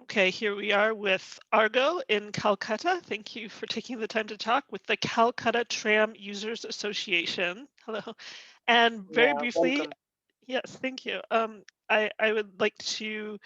Okay, here we are with Argo in Calcutta. Thank you for taking the time to talk with the Calcutta Tram Users Association. Hello. And very Yeah, briefly, welcome. yes, thank you. I would like to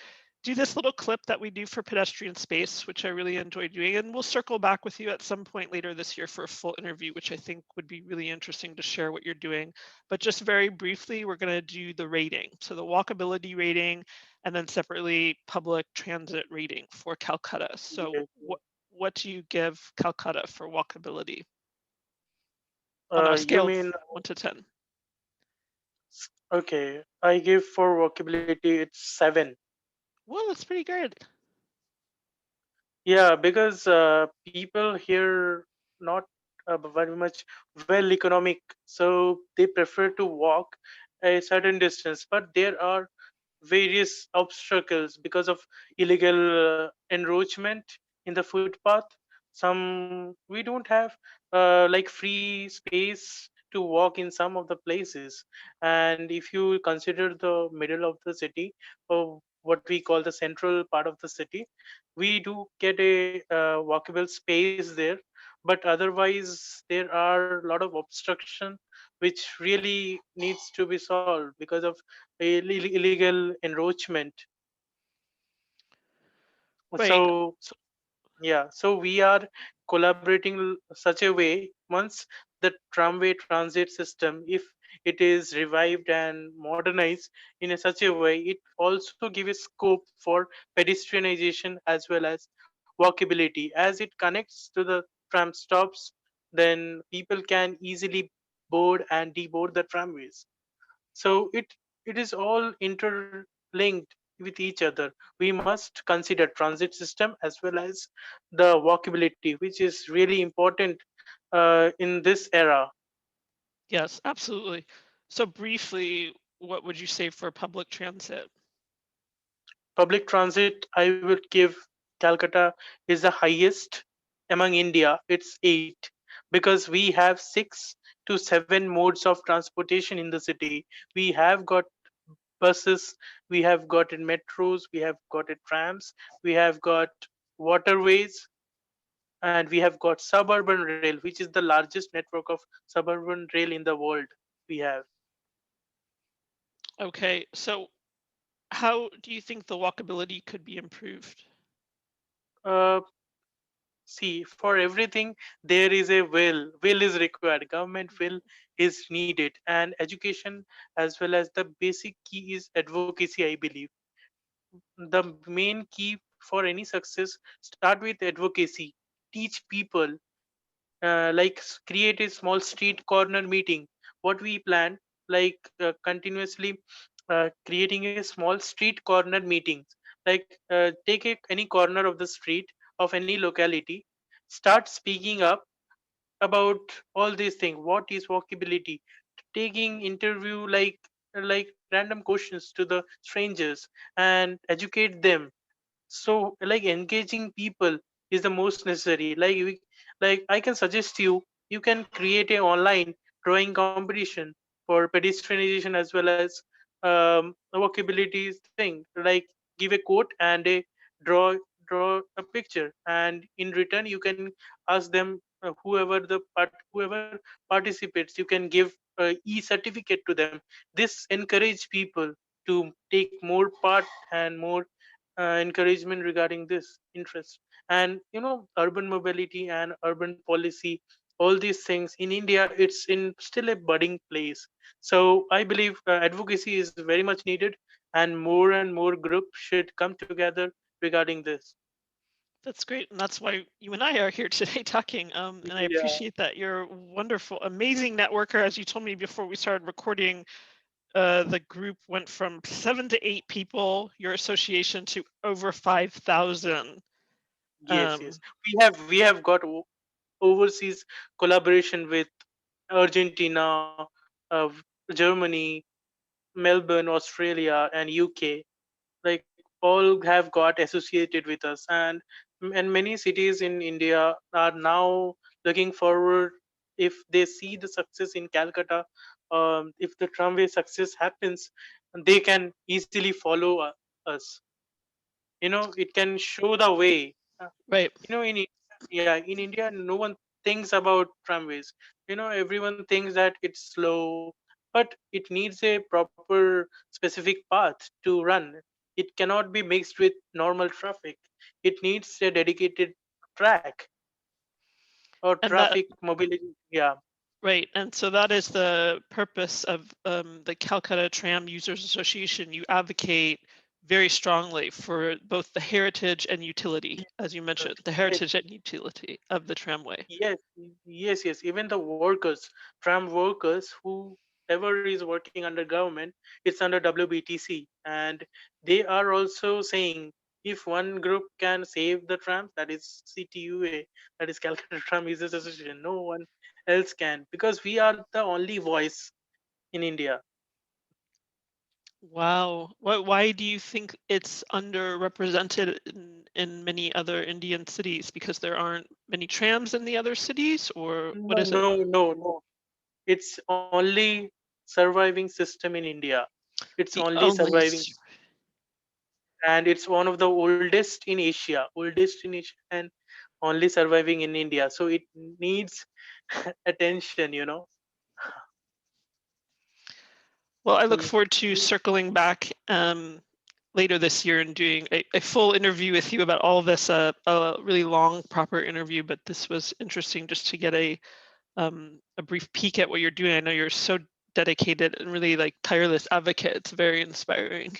do this little clip that we do for pedestrian space, which I really enjoy doing. And we'll circle back with you at some point later this year for a full interview, which I think would be really interesting to share what you're doing. But just very briefly, we're going to do the rating. So the walkability rating, and then separately public transit rating for Calcutta. So Yes, yes. what do you give Calcutta for walkability on a You scale of mean 1 to 10? okay? I give for workability it's 7. Well, that's pretty good. Yeah, because people here not very much well economic, so they prefer to walk a certain distance. But there are various obstacles because of illegal encroachment in the footpath. Some we don't have like free space to walk in some of the places, and if you consider the middle of the city, or what we call the central part of the city, we do get a walkable space there, but otherwise there are a lot of obstruction which really needs to be solved because of illegal encroachment. Right. So yeah, so we are collaborating such a way. Once the tramway transit system, if it is revived and modernized in a such a way, it also gives scope for pedestrianization as well as walkability. As it connects to the tram stops, then people can easily board and deboard the tramways. So it is all interlinked with each other. We must consider transit system as well as the walkability, which is really important in this era. Yes, absolutely. So briefly, what would you say for public transit? Public transit, I would give Calcutta is the highest among India. It's 8 because we have 6 to 7 modes of transportation in the city. We have got buses, we have got in metros, we have got in trams, we have got waterways, and we have got suburban rail, which is the largest network of suburban rail in the world. We have. Okay, so how do you think the walkability could be improved? Uh, See, for everything there is a will. Will is required. Government will is needed, and education as well as the basic key is advocacy. I believe the main key for any success start with advocacy. Teach people like create a small street corner meeting. What we plan, like continuously creating a small street corner meetings, like take any corner of the street of any locality, start speaking up about all these things. What is walkability? Taking interview like random questions to the strangers and educate them. So like engaging people is the most necessary. Like I can suggest you can create a online drawing competition for pedestrianization as well as a walkability thing. Like give a quote and a draw a picture, and in return you can ask them whoever participates, you can give e-certificate to them. This encourage people to take more part and more encouragement regarding this interest. And urban mobility and urban policy, all these things in India, it's in still a budding place. So I believe advocacy is very much needed, and more groups should come together regarding this. That's great, and that's why you and I are here today talking. And I Yeah. appreciate that. You're a wonderful, amazing networker. As you told me before we started recording, the group went from 7 to 8 people, your association, to over 5,000. Yes, Um, yes, we have got overseas collaboration with Argentina, Germany, Melbourne, Australia, and UK. Like all have got associated with us, and many cities in India are now looking forward. If they see the success in Calcutta, if the tramway success happens, they can easily follow us It can show the way. Right. In yeah, in India, no one thinks about tramways. Everyone thinks that it's slow, but it needs a proper specific path to run. It cannot be mixed with normal traffic. It needs a dedicated track or And that traffic mobility. Yeah. right. And so that is the purpose of the Calcutta Tram Users Association. You advocate very strongly for both the heritage and utility, as you mentioned, the Yes, heritage and utility of the tramway. yes, yes. Even the workers, tram workers, whoever is working under government, it's under WBTC, and they are also saying if one group can save the trams, that is CTUA, that is Calcutta Tram Users Association, no one else can, because we are the only voice in India. Wow. Why do you think it's underrepresented in many other Indian cities? Because there aren't many trams in the other cities, or what No, is it? no, no, no. It's only surviving system in India. It's The only only surviving, and it's one of the oldest in Asia, and only surviving in India. So it needs attention. Well, I look Mm. forward to circling back later this year and doing a full interview with you about all of this, a really long, proper interview, but this was interesting just to get a brief peek at what you're doing. I know you're so dedicated and really like tireless advocate. It's very inspiring.